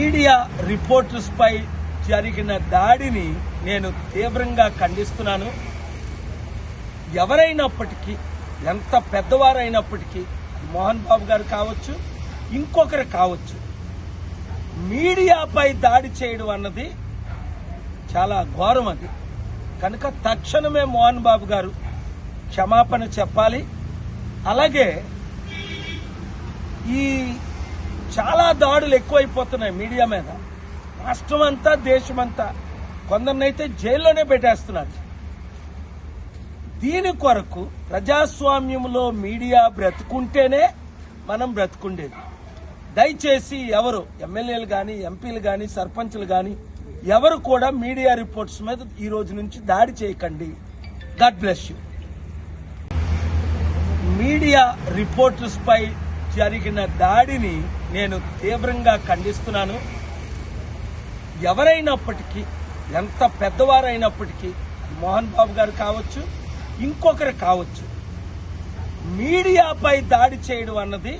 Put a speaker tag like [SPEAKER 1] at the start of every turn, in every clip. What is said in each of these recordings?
[SPEAKER 1] Media reporters పై జరిగిన దాడిని నేను తీవ్రంగా ఖండిస్తున్నాను. ఎవరైనప్పటికీ, ఎంత పెద్దవారైనప్పటికీ, మోహన్ బాబు గారు కావచ్చు, ఇంకొకరు కావచ్చు, మీడియాపై దాడి చేయడం అన్నది చాలా ఘోరం. అది కనుక తక్షణమే మోహన్ బాబు గారు క్షమాపణ చెప్పాలి. అలాగే ఈ చాలా దాడులు ఎక్కువైపోతున్నాయి మీడియా మీద. రాష్ట్రం అంతా, దేశమంతా, కొందరినైతే జైల్లోనే పెట్టేస్తున్నారు. దీని కొరకు ప్రజాస్వామ్యంలో మీడియా బ్రతుకుంటేనే మనం బ్రతుకుండేది. దయచేసి ఎవరు ఎమ్మెల్యేలు కానీ, ఎంపీలు కానీ, సర్పంచ్లు కానీ ఎవరు కూడా మీడియా రిపోర్ట్స్ మీద ఈ రోజు నుంచి దాడి చేయకండి. God bless you. Media reporters పై జరిగిన దాడిని నేను తీవ్రంగా ఖండిస్తున్నాను. ఎవరైనప్పటికీ, ఎంత పెద్దవారైనప్పటికీ, మోహన్ బాబు గారు కావచ్చు, ఇంకొకరు కావచ్చు, మీడియాపై దాడి చేయడం అన్నది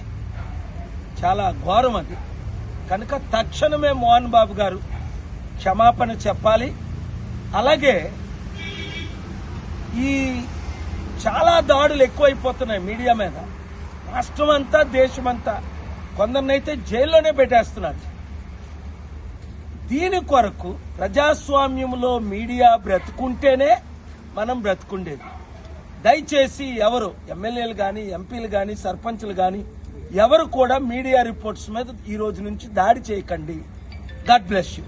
[SPEAKER 1] చాలా ఘోరం. అది కనుక తక్షణమే మోహన్ బాబు గారు క్షమాపణ చెప్పాలి. అలాగే ఈ చాలా దాడులు ఎక్కువైపోతున్నాయి మీడియా మీద. రాష్ట్రం అంతా, దేశమంతా, కొందరినైతే జైల్లోనే పెట్టేస్తున్నారు. దీని కొరకు ప్రజాస్వామ్యంలో మీడియా బ్రతుకుంటేనే మనం బ్రతుకుండేది. దయచేసి ఎవరు ఎమ్మెల్యేలు కానీ, ఎంపీలు కానీ, సర్పంచ్లు కానీ ఎవరు కూడా మీడియా రిపోర్ట్స్ మీద ఈ రోజు నుంచి దాడి చేయకండి. God bless you.